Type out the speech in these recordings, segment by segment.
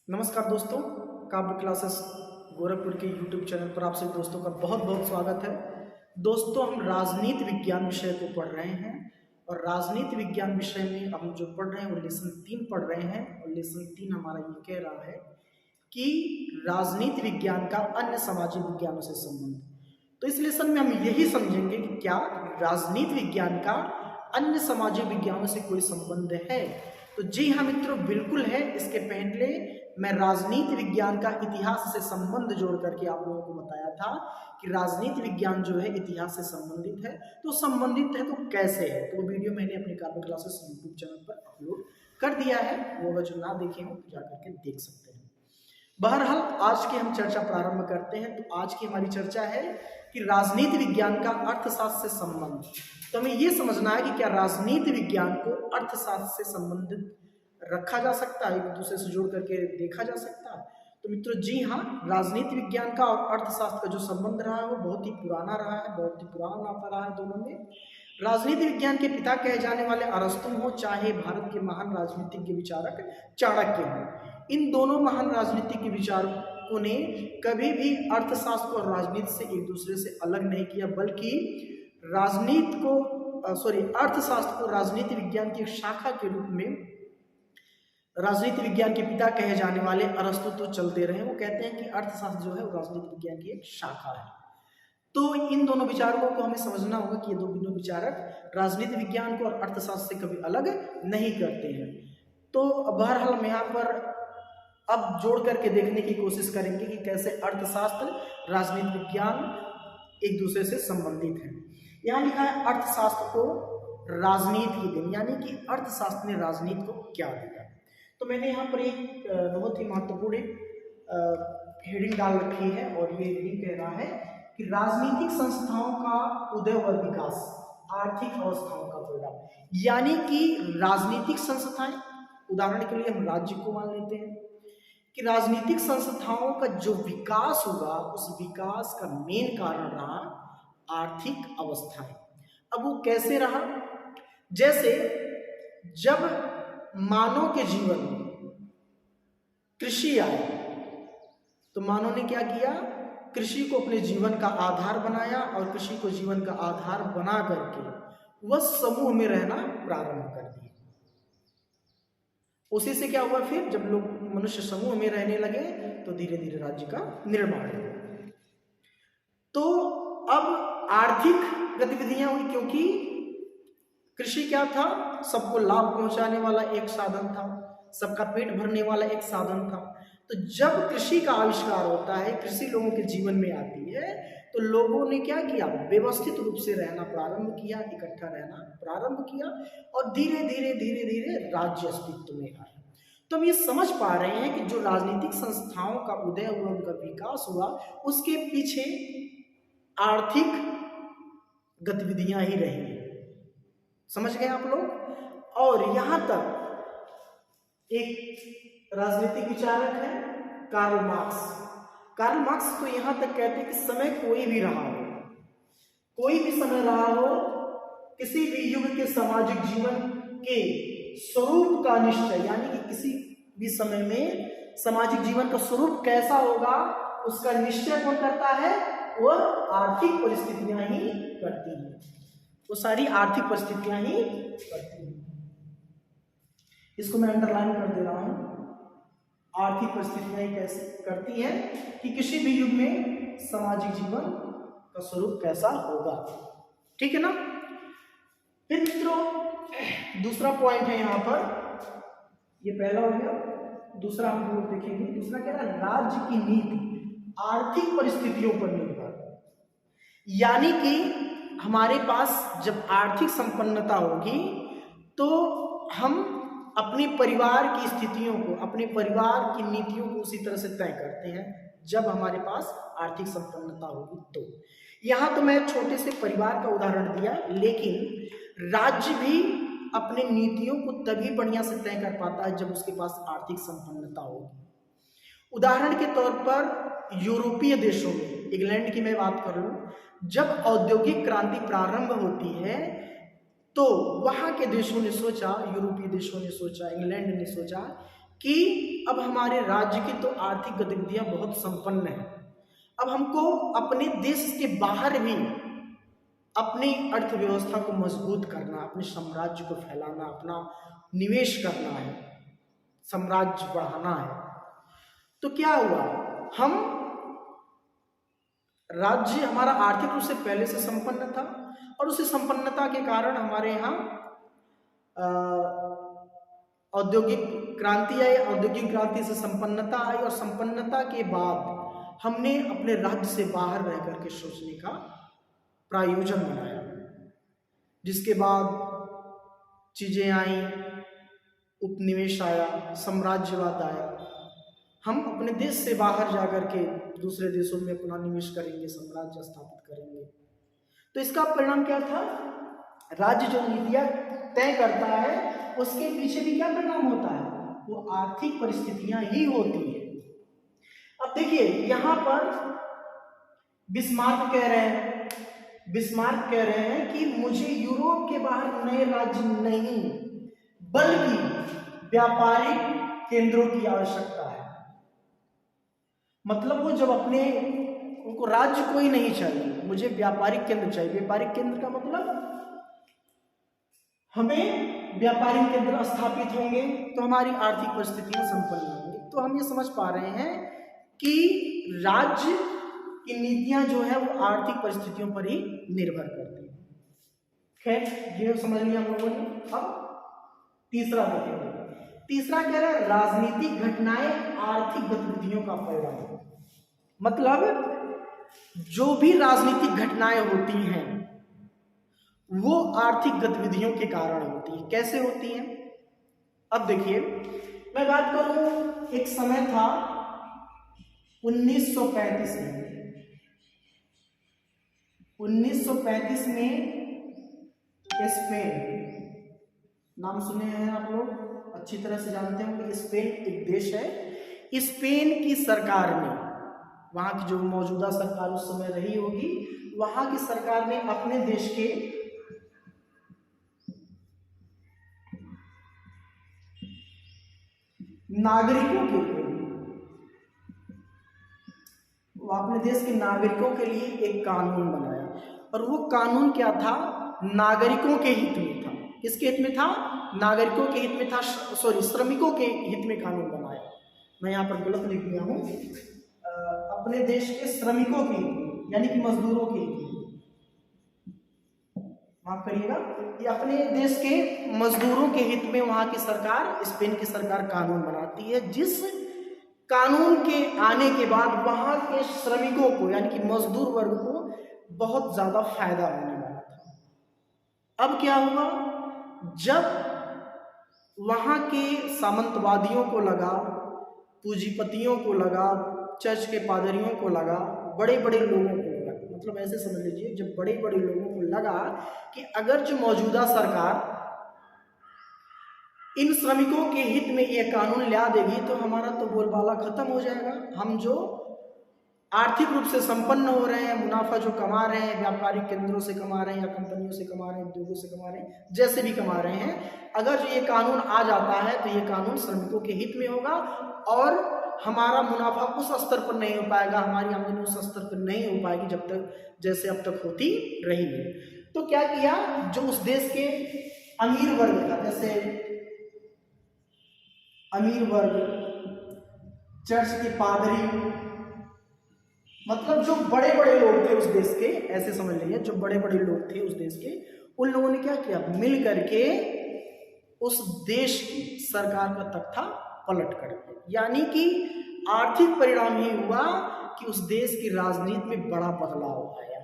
नमस्कार दोस्तों, काव्य क्लासेस गोरखपुर के यूट्यूब चैनल पर आप सभी दोस्तों का बहुत बहुत स्वागत है। दोस्तों, हम राजनीति विज्ञान विषय को पढ़ रहे हैं और राजनीति विज्ञान विषय में हम जो पढ़ रहे हैं वो लेसन 3 पढ़ रहे हैं और लेसन 3 हमारा ये कह रहा है कि राजनीति विज्ञान का अन्य सामाजिक विज्ञानों से संबंध। तो इस लेसन में हम यही समझेंगे कि क्या राजनीति विज्ञान का अन्य सामाजिक विज्ञानों से कोई संबंध है। तो जी हाँ मित्रों, बिल्कुल है। इसके पहले मैं राजनीति विज्ञान का इतिहास से संबंध जोड़ करके आप लोगों को बताया था कि राजनीति विज्ञान जो है इतिहास से संबंधित है। तो संबंधित है तो कैसे है, तो वो वीडियो मैंने अपने काव्य क्लासेस यूट्यूब चैनल पर अपलोड कर दिया है। वो अगर जो ना देखे हो तो जाकर के देख सकते हैं। बहरहाल आज की हम चर्चा प्रारंभ करते हैं। तो आज की हमारी चर्चा है कि राजनीति विज्ञान का अर्थशास्त्र से संबंध। तो हमें ये समझना है कि क्या राजनीति विज्ञान को अर्थशास्त्र से संबंधित रखा जा सकता है, एक दूसरे से जोड़ करके देखा जा सकता है। तो मित्रों जी हाँ, राजनीति विज्ञान का और अर्थशास्त्र का जो संबंध रहा है वो बहुत ही पुराना रहा है, बहुत ही पुराना नाता रहा है दोनों में। राजनीति विज्ञान के पिता कहे जाने वाले अरस्तु हो, चाहे भारत के महान राजनीतिज्ञ विचारक चाणक्य हो, इन दोनों महान राजनीतिज्ञ विचारकों ने कभी भी अर्थशास्त्र और राजनीति से एक दूसरे से अलग नहीं किया, बल्कि अर्थशास्त्र को राजनीति विज्ञान की एक शाखा के रूप में राजनीति विज्ञान के पिता कहे जाने वाले अरस्तु तो चलते रहे। वो कहते हैं कि अर्थशास्त्र जो है वो राजनीति विज्ञान की एक शाखा है। तो इन दोनों विचारकों को हमें समझना होगा कि ये दोनों विचारक राजनीति विज्ञान को और अर्थशास्त्र से कभी अलग नहीं करते हैं। तो बहरहाल हम यहाँ पर अब जोड़ करके देखने की कोशिश करेंगे कि कैसे अर्थशास्त्र राजनीति विज्ञान एक दूसरे से संबंधित है। यहाँ लिखा है अर्थशास्त्र को राजनीति की देन, यानी कि अर्थशास्त्र ने राजनीति को क्या दिया। तो मैंने यहाँ पर एक बहुत ही महत्वपूर्ण हेडिंग डाल रखी है और ये हेडिंग कह रहा है कि राजनीतिक संस्थाओं का उदय व विकास, आर्थिक अवस्थाओं का परिणाम। यानी कि राजनीतिक संस्थाएं, उदाहरण के लिए हम राज्य को मान लेते हैं कि राजनीतिक संस्थाओं का जो विकास हुआ उस विकास का मेन कारण रहा आर्थिक अवस्थाएं। अब वो कैसे रहा? जैसे जब मानव के जीवन में कृषि आई तो मानव ने क्या किया? कृषि को अपने जीवन का आधार बनाया और कृषि को जीवन का आधार बना करके वह समूह में रहना प्रारंभ कर दिया। उसी से क्या हुआ? फिर जब लोग मनुष्य समूह में रहने लगे तो धीरे धीरे राज्य का निर्माण हुआ। तो अब आर्थिक गतिविधियां हुई, क्योंकि कृषि क्या था? सबको लाभ पहुंचाने वाला एक साधन था, सबका पेट भरने वाला एक साधन था। तो जब कृषि का आविष्कार होता है, कृषि लोगों के जीवन में आती है, तो लोगों ने क्या किया? व्यवस्थित रूप से रहना प्रारंभ किया, इकट्ठा रहना प्रारंभ किया और धीरे धीरे धीरे धीरे राज्य अस्तित्व में आया। तो हम ये समझ पा रहे हैं कि जो राजनीतिक संस्थाओं का उदय हुआ, उनका विकास हुआ, उसके पीछे आर्थिक गतिविधियां ही रही। समझ गए आप लोग? और यहां तक एक राजनीतिक विचारक है कार्ल मार्क्स। कार्ल मार्क्स तो यहां तक कहते हैं कि समय कोई भी रहा हो, कोई भी समय रहा हो, किसी भी युग के सामाजिक जीवन के स्वरूप का निश्चय, यानी कि किसी भी समय में सामाजिक जीवन का स्वरूप कैसा होगा उसका निश्चय कौन करता है? वह आर्थिक परिस्थितियां ही करती हैं। वो सारी आर्थिक परिस्थितियां ही करती हैं। इसको मैं अंडरलाइन कर दे रहा हूं। आर्थिक परिस्थितियां ही कैसे करती हैं कि किसी भी युग में सामाजिक जीवन का स्वरूप कैसा होगा। ठीक है ना? फिर मित्रों दूसरा पॉइंट है यहां पर, ये पहला हो गया। दूसरा हम लोग देखेंगे। दूसरा क्या है? राज्य की नीति आर्थिक परिस्थितियों पर निर्भर। यानी कि हमारे पास जब आर्थिक संपन्नता होगी तो हम अपने परिवार की स्थितियों को, अपने परिवार की नीतियों को उसी तरह से तय करते हैं जब हमारे पास आर्थिक संपन्नता होगी। तो यहाँ तो मैं छोटे से परिवार का उदाहरण दिया, लेकिन राज्य भी अपने नीतियों को तभी बढ़िया से तय कर पाता है जब उसके पास आर्थिक संपन्नता होगी। उदाहरण के तौर पर यूरोपीय देशों में, इंग्लैंड की मैं बात कर लूं, जब औद्योगिक क्रांति प्रारंभ होती है तो वहां के देशों ने सोचा, यूरोपीय देशों ने सोचा, इंग्लैंड ने सोचा कि अब हमारे राज्य की तो आर्थिक गतिविधियां बहुत संपन्न हैं, अब हमको अपने देश के बाहर भी अपनी अर्थव्यवस्था को मजबूत करना, अपने साम्राज्य को फैलाना, अपना निवेश करना है, साम्राज्य बढ़ाना है। तो क्या हुआ, हम राज्य हमारा आर्थिक रूप से पहले से संपन्न था और उसी संपन्नता के कारण हमारे यहाँ औद्योगिक क्रांति आई, औद्योगिक क्रांति से संपन्नता आई और संपन्नता के बाद हमने अपने राज्य से बाहर रह करके सोचने का प्रायोजन बनाया, जिसके बाद चीजें आई, उपनिवेश आया, साम्राज्यवाद आया। हम अपने देश से बाहर जाकर के दूसरे देशों में अपना निवेश करेंगे, साम्राज्य स्थापित करेंगे। तो इसका परिणाम क्या था, राज्य जो नीतियां तय करता है उसके पीछे भी क्या परिणाम होता है, वो आर्थिक परिस्थितियां ही होती है। अब देखिए यहां पर बिस्मार्क कह रहे हैं कि मुझे यूरोप के बाहर नए राज्य नहीं बल्कि व्यापारिक केंद्रों की आवश्यकता है। मतलब वो जब उनको राज्य कोई नहीं चाहिए, मुझे व्यापारिक केंद्र चाहिए। व्यापारिक केंद्र का मतलब हमें व्यापारिक केंद्र स्थापित होंगे तो हमारी आर्थिक परिस्थितियां संपन्न होंगी। तो हम ये समझ पा रहे हैं कि राज्य की नीतियां जो है वो आर्थिक परिस्थितियों पर ही निर्भर करती है। खैर ये समझ लिया हम लोगों ने। अब तीसरा देखेंगे। तीसरा कह रहा है राजनीतिक घटनाएं आर्थिक गतिविधियों का परिणाम। मतलब जो भी राजनीतिक घटनाएं होती हैं वो आर्थिक गतिविधियों के कारण होती है। कैसे होती हैं, अब देखिए मैं बात करूं, एक समय था 1935 में स्पेन, नाम सुने हैं आप लोग, अच्छी तरह से जानते हो कि स्पेन एक देश है। स्पेन की सरकार ने, वहां की जो मौजूदा सरकार उस समय रही होगी, वहां की सरकार ने अपने देश के नागरिकों के लिए, वो अपने देश के नागरिकों के लिए एक कानून बनाया। और वो कानून क्या था, नागरिकों के हित में था। किसके हित में था, नागरिकों के हित में था, सॉरी श्रमिकों के हित में कानून बनाया। मैं यहाँ पर गलत लिख दिया हूँ, अपने देश के श्रमिकों के हित में, यानी कि मजदूरों के हित में, माफ करिएगा, ये अपने देश के मजदूरों के हित में वहां की सरकार, स्पेन की सरकार कानून बनाती है, जिस कानून के आने के बाद वहां के श्रमिकों को यानी कि मजदूर वर्ग को बहुत ज्यादा फायदा होने वाला था। अब क्या हुआ, जब वहां के सामंतवादियों को लगा, पूंजीपतियों को लगा, चर्च के पादरियों को लगा, बड़े बड़े लोगों को लगा, मतलब ऐसे समझ लीजिए जब बड़े बड़े लोगों को लगा कि अगर जो मौजूदा सरकार इन श्रमिकों के हित में यह कानून ला देगी तो हमारा तो बोलबाला खत्म हो जाएगा। हम जो आर्थिक रूप से संपन्न हो रहे हैं, मुनाफा जो कमा रहे हैं, व्यापारिक केंद्रों से कमा रहे हैं या कंपनियों से कमा रहे हैं, उद्योगों से कमा रहे हैं, जैसे भी कमा रहे हैं, अगर जो ये कानून आ जाता है तो ये कानून श्रमिकों के हित में होगा और हमारा मुनाफा उस स्तर पर नहीं हो पाएगा, हमारी आमदनी उस स्तर पर नहीं हो पाएगी जब तक जैसे अब तक होती रही है। तो क्या किया, जो उस देश के अमीर वर्ग था, जैसे अमीर वर्ग, चर्च के पादरी, मतलब जो बड़े बड़े लोग थे उस देश के, ऐसे समझ लीजिए जो बड़े बड़े लोग थे उस देश के, उन लोगों ने क्या किया, मिल करके उस देश की सरकार का तख्ता पलट कर दिया। यानी कि आर्थिक परिणाम ये हुआ कि उस देश की राजनीति में बड़ा बदलाव आया।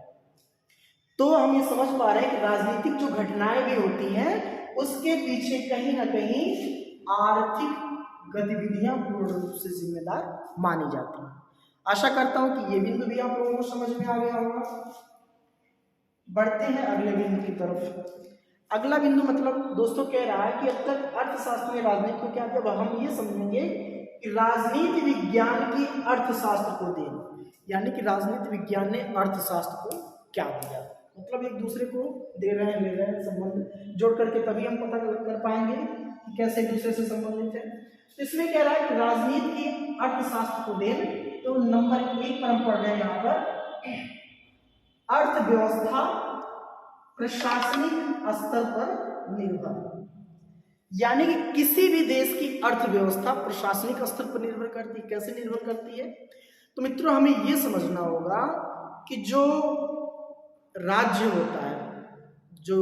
तो हम ये समझ पा रहे हैं कि राजनीतिक जो घटनाएं भी होती हैं उसके पीछे कहीं ना कहीं आर्थिक गतिविधियां पूर्ण रूप से जिम्मेदार मानी जाती हैं। आशा करता हूं कि ये बिंदु भी आप लोगों को समझ में आ गया होगा। बढ़ते हैं अगले बिंदु की तरफ। अगला बिंदु मतलब दोस्तों कह रहा है कि अब तक अर्थशास्त्र में राजनीति को क्या दिया, हम ये समझेंगे कि राजनीति विज्ञान की अर्थशास्त्र को देना, यानी कि राजनीति विज्ञान ने अर्थशास्त्र को क्या दिया, मतलब एक दूसरे को दे रहे हैं, ले रहे हैं, संबंध जोड़ करके तभी हम पता कर पाएंगे कि कैसे एक दूसरे से संबंधित है। तो इसमें कह रहा है कि राजनीति की अर्थशास्त्र को देन, तो नंबर 1 पर हम पढ़ रहे हैं यहाँ पर अर्थव्यवस्था प्रशासनिक स्तर पर निर्भर, यानी कि किसी भी देश की अर्थव्यवस्था प्रशासनिक स्तर पर निर्भर करती है। कैसे निर्भर करती है? तो मित्रों हमें यह समझना होगा कि जो राज्य होता है, जो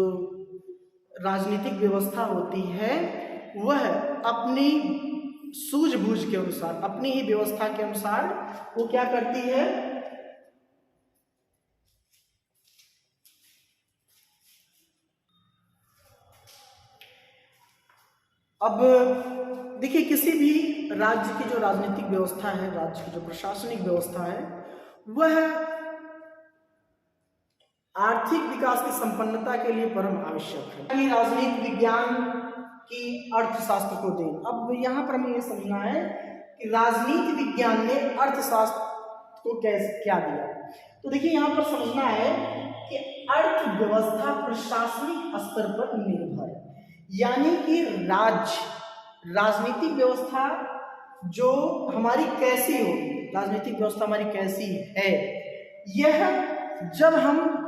राजनीतिक व्यवस्था होती है, वह अपनी सूझबूझ के अनुसार, अपनी ही व्यवस्था के अनुसार वो क्या करती है, अब देखिए किसी भी राज्य की जो राजनीतिक व्यवस्था है, राज्य की जो प्रशासनिक व्यवस्था है, वह आर्थिक विकास की संपन्नता के लिए परम आवश्यक है। राजनीतिक विज्ञान की अर्थशास्त्र को देन। अब यहाँ पर हमें यह समझना है कि राजनीति विज्ञान ने अर्थशास्त्र को कैसे क्या दिया। तो देखिए यहाँ पर समझना है कि अर्थव्यवस्था प्रशासनिक स्तर पर निर्भर है, यानी कि राजनीतिक व्यवस्था जो हमारी कैसी होगी, राजनीतिक व्यवस्था हमारी कैसी है, यह जब हम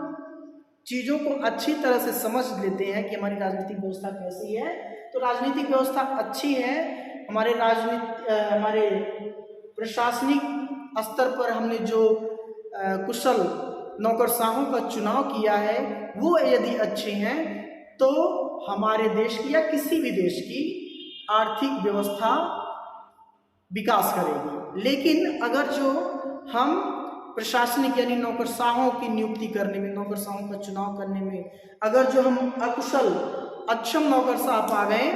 चीजों को अच्छी तरह से समझ लेते हैं कि हमारी राजनीतिक व्यवस्था कैसी है, तो राजनीतिक व्यवस्था अच्छी है, हमारे प्रशासनिक स्तर पर हमने जो कुशल नौकरशाहों का चुनाव किया है वो यदि अच्छे हैं तो हमारे देश की या किसी भी देश की आर्थिक व्यवस्था विकास करेगी। लेकिन अगर जो हम प्रशासनिक यानी नौकरशाहों की नियुक्ति करने में, नौकरशाहों का चुनाव करने में अगर जो हम अकुशल अक्षम नौकरशाह पा गए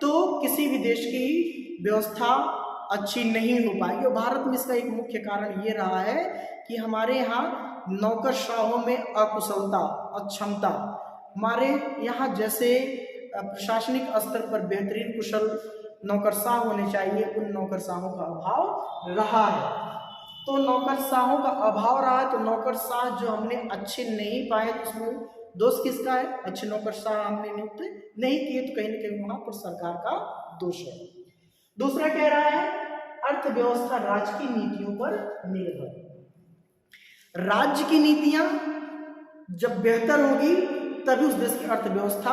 तो किसी भी देश की व्यवस्था अच्छी नहीं हो पाएगी। और भारत में इसका एक मुख्य कारण ये रहा है कि हमारे यहाँ नौकरशाहों में अकुशलता, अक्षमता, हमारे यहाँ जैसे प्रशासनिक स्तर पर बेहतरीन कुशल नौकरशाह होने चाहिए, उन नौकरशाहों का अभाव रहा है। तो नौकरशाहों का अभाव रहा है, तो नौकरशाह जो हमने अच्छे नहीं पाए, तो उसमें दोष किसका है? अच्छे नौकरशाह हमने नियुक्त नहीं किए, तो कहीं ना कहीं वहां पर सरकार का दोष है। दूसरा कह रहा है अर्थव्यवस्था राज्य की नीतियों पर निर्भर। राज्य की नीतियां जब बेहतर होगी तभी उस देश की अर्थव्यवस्था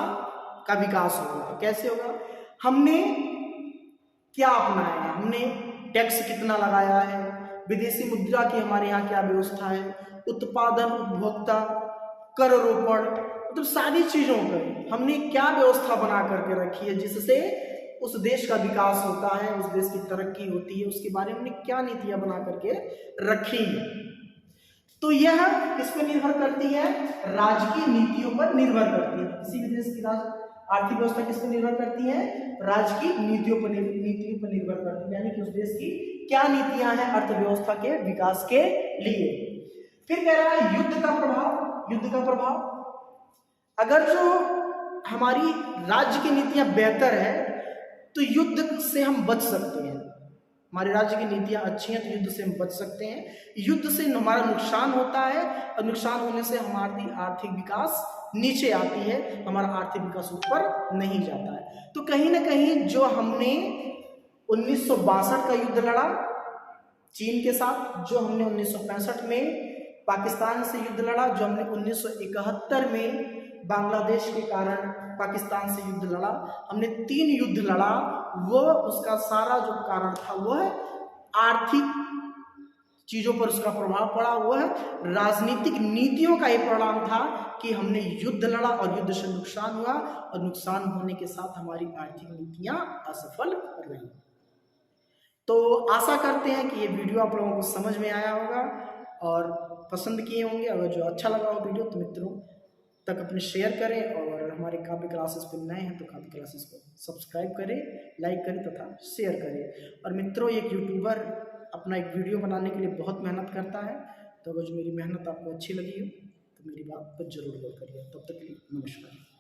का विकास होगा। कैसे होगा? हमने क्या अपनाया है, हमने टैक्स कितना लगाया है, विदेशी मुद्रा की हमारे यहाँ क्या व्यवस्था है, उत्पादन, उपभोक्ता, कर रोपण, मतलब सारी चीजों पर हमने क्या व्यवस्था बना करके रखी है जिससे उस देश का विकास होता है, उस देश की तरक्की होती है, उसके बारे में हमने क्या नीतियां बना करके रखी है। तो यह किस पर निर्भर करती है? राज्य की नीतियों पर निर्भर करती है। किसी भी देश की आर्थिक व्यवस्था किस पर निर्भर करती है? राज्य की नीतियों पर निर्भर करती है, यानी कि उस देश की क्या नीतियां हैं अर्थव्यवस्था के विकास के लिए। फिर कह रहा है युद्ध का प्रभाव। युद्ध का प्रभाव, अगर जो हमारी राज्य की नीतियां बेहतर है तो युद्ध से हम बच सकते हैं। हमारे राज्य की नीतियां अच्छी हैं तो युद्ध से हम बच सकते हैं। युद्ध से हमारा नुकसान होता है और नुकसान होने से हमारी आर्थिक विकास नीचे आती है, हमारा आर्थिक विकास ऊपर नहीं जाता है। तो कहीं ना कहीं जो हमने 1962 का युद्ध लड़ा चीन के साथ, जो हमने 1965 में पाकिस्तान से युद्ध लड़ा, जो हमने 1971 में बांग्लादेश के कारण पाकिस्तान से युद्ध लड़ा, हमने 3 युद्ध लड़ा, वो उसका सारा जो कारण था वह आर्थिक चीजों पर उसका प्रभाव पड़ा, वह राजनीतिक नीतियों का ही परिणाम था कि हमने युद्ध लड़ा और युद्ध से नुकसान हुआ और नुकसान होने के साथ हमारी आर्थिक नीतियां असफल रही। तो आशा करते हैं कि ये वीडियो आप लोगों को समझ में आया होगा और पसंद किए होंगे। अगर जो अच्छा लगा हो वीडियो तो मित्रों तक अपने शेयर करें और हमारे काव्य क्लासेस पर नए हैं तो काव्य क्लासेस को सब्सक्राइब करें, लाइक करें तथा शेयर करें। और मित्रों एक यूट्यूबर अपना एक वीडियो बनाने के लिए बहुत मेहनत करता है, तो अगर जो मेरी मेहनत आपको अच्छी लगी हो तो मेरी बात पर जरूर गौर करिए। तब तक के लिए नमस्कार।